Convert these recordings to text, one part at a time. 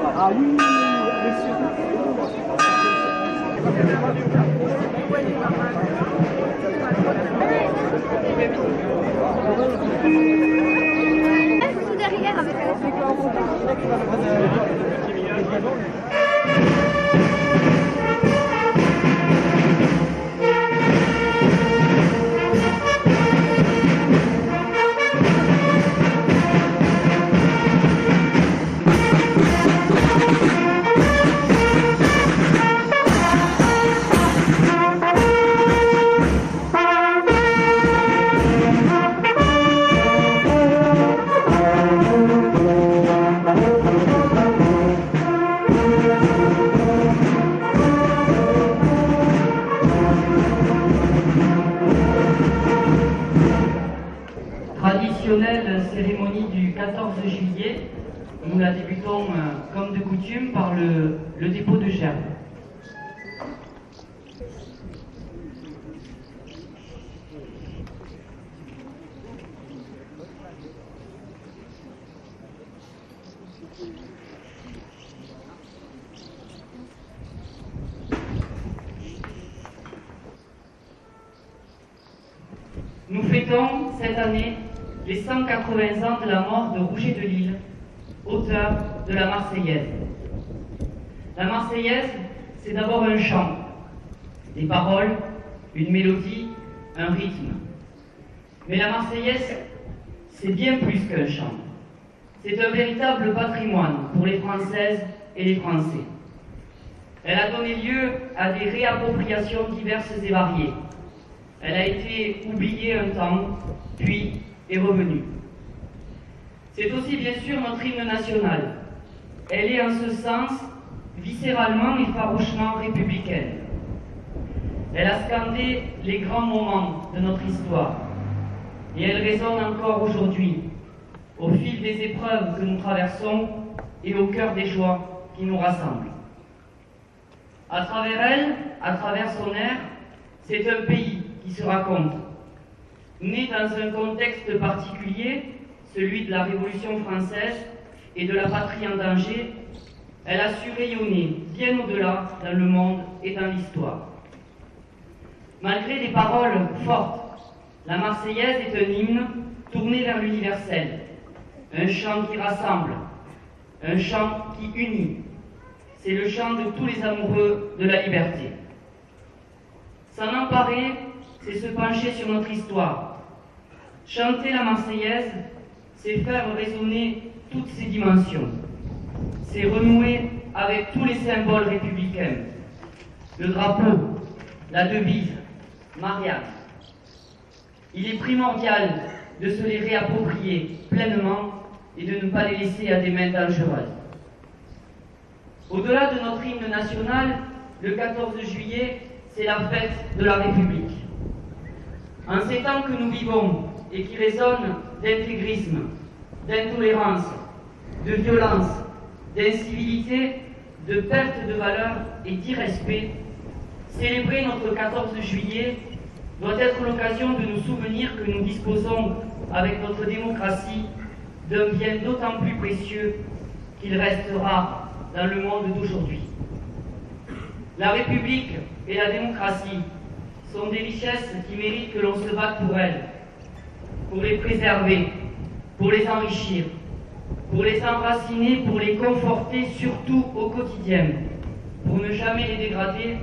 Ah oui, derrière avec Traditionnelle cérémonie du 14 juillet, nous la débutons comme de coutume par le dépôt de gerbes. Nous fêtons cette année les 180 ans de la mort de Rouget de Lille, auteur de la Marseillaise. La Marseillaise, c'est d'abord un chant, des paroles, une mélodie, un rythme. Mais la Marseillaise, c'est bien plus qu'un chant. C'est un véritable patrimoine pour les Françaises et les Français. Elle a donné lieu à des réappropriations diverses et variées. Elle a été oubliée un temps, puis est revenue. C'est aussi bien sûr notre hymne national. Elle est en ce sens viscéralement et farouchement républicaine. Elle a scandé les grands moments de notre histoire et elle résonne encore aujourd'hui, au fil des épreuves que nous traversons et au cœur des joies qui nous rassemblent. À travers elle, à travers son air, c'est un pays qui se raconte. Né dans un contexte particulier, celui de la Révolution française et de la patrie en danger, elle a su rayonner bien au-delà dans le monde et dans l'histoire. Malgré des paroles fortes, la Marseillaise est un hymne tourné vers l'universel, un chant qui rassemble, un chant qui unit. C'est le chant de tous les amoureux de la liberté. S'en emparer, c'est se pencher sur notre histoire. Chanter la Marseillaise, c'est faire résonner toutes ses dimensions. C'est renouer avec tous les symboles républicains. Le drapeau, la devise, Marianne. Il est primordial de se les réapproprier pleinement et de ne pas les laisser à des mains dangereuses. Au-delà de notre hymne national, le 14 juillet, c'est la fête de la République. En ces temps que nous vivons et qui résonnent d'intégrisme, d'intolérance, de violence, d'incivilité, de perte de valeur et d'irrespect, célébrer notre 14 juillet doit être l'occasion de nous souvenir que nous disposons, avec notre démocratie, d'un bien d'autant plus précieux qu'il reste rare dans le monde d'aujourd'hui. La République et la démocratie sont des richesses qui méritent que l'on se batte pour les préserver, pour les enrichir, pour les enraciner, pour les conforter, surtout au quotidien, pour ne jamais les dégrader,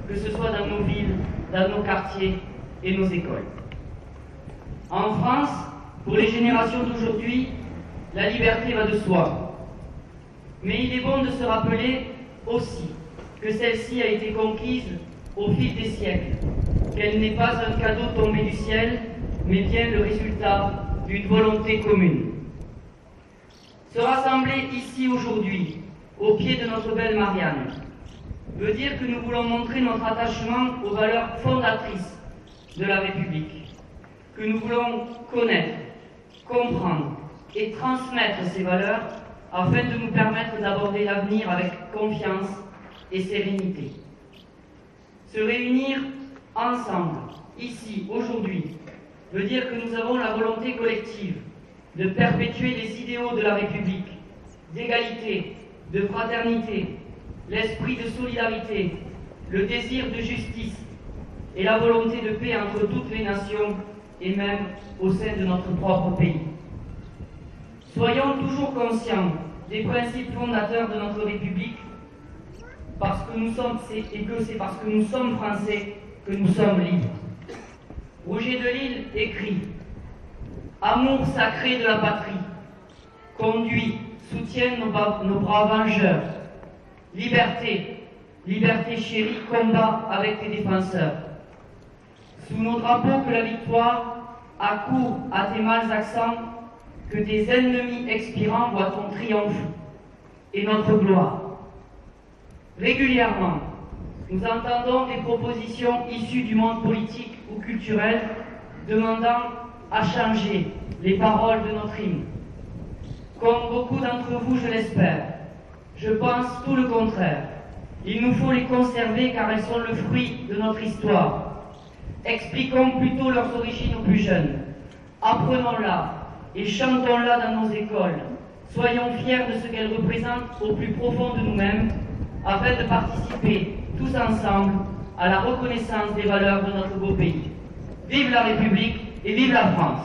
que ce soit dans nos villes, dans nos quartiers et nos écoles. En France, pour les générations d'aujourd'hui, la liberté va de soi. Mais il est bon de se rappeler aussi que celle-ci a été conquise au fil des siècles, qu'elle n'est pas un cadeau tombé du ciel, mais bien le résultat d'une volonté commune. Se rassembler ici aujourd'hui, au pied de notre belle Marianne, veut dire que nous voulons montrer notre attachement aux valeurs fondatrices de la République, que nous voulons connaître, comprendre et transmettre ces valeurs afin de nous permettre d'aborder l'avenir avec confiance et sérénité. Se réunir ensemble, ici, aujourd'hui, veut dire que nous avons la volonté collective de perpétuer les idéaux de la République, d'égalité, de fraternité, l'esprit de solidarité, le désir de justice et la volonté de paix entre toutes les nations et même au sein de notre propre pays. Soyons toujours conscients des principes fondateurs de notre République parce que nous sommes, et que c'est parce que nous sommes français que nous sommes libres. Rouget de Lille écrit « Amour sacré de la patrie, conduit, soutient nos braves vengeurs. Liberté, liberté chérie, combat avec tes défenseurs. Sous nos drapeaux que la victoire accourt à tes mâles accents, que tes ennemis expirants voient ton triomphe et notre gloire. » Régulièrement, nous entendons des propositions issues du monde politique ou culturel demandant à changer les paroles de notre hymne. Comme beaucoup d'entre vous, je l'espère, je pense tout le contraire. Il nous faut les conserver car elles sont le fruit de notre histoire. Expliquons plutôt leurs origines aux plus jeunes. Apprenons-la et chantons-la dans nos écoles. Soyons fiers de ce qu'elle représente au plus profond de nous-mêmes afin de participer tous ensemble à la reconnaissance des valeurs de notre beau pays. Vive la République et vive la France!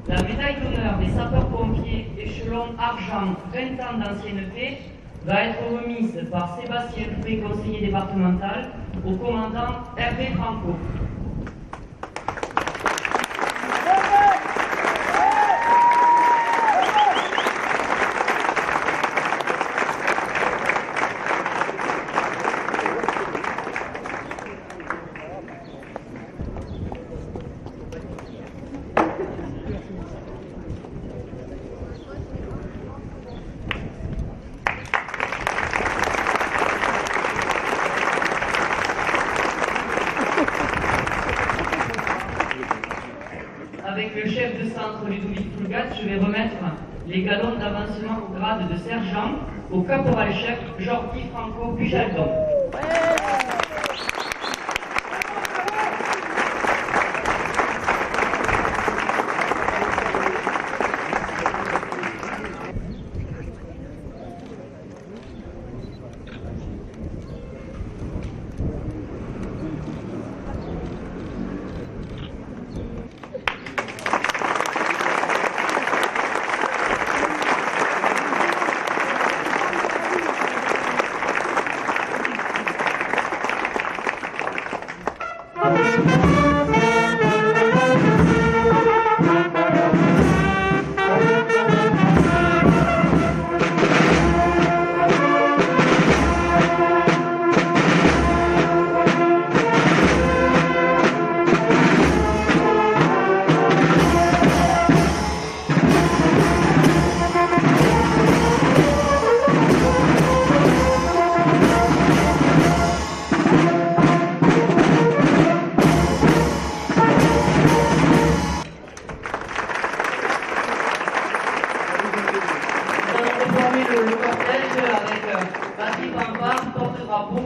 La médaille d'honneur des sapeurs-pompiers échelon argent 20 ans d'ancienneté va être remise par Sébastien Fré, conseiller départemental, au commandant Hervé Franco. Avec le chef de centre Ludovic Pulgat, je vais remettre les galons d'avancement au grade de sergent au caporal-chef Jordi Franco Pujaldon. Le cortège avec Patrick Pampard, porte-drapeau.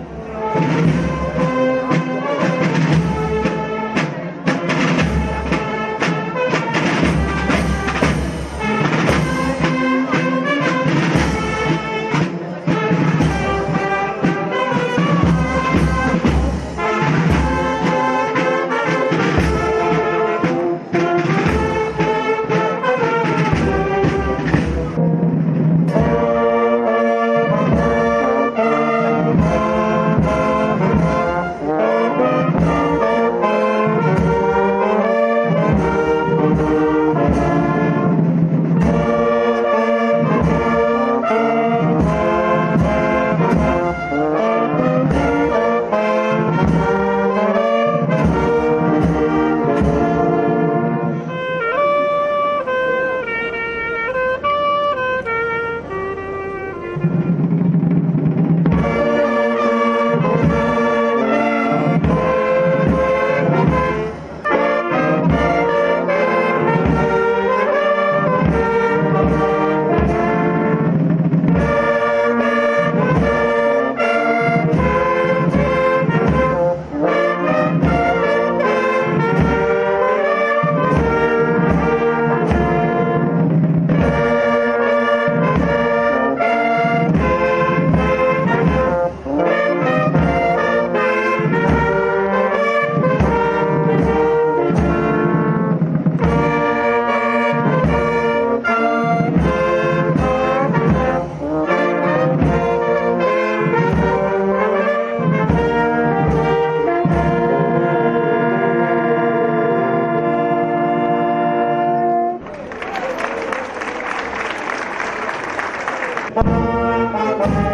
Thank you.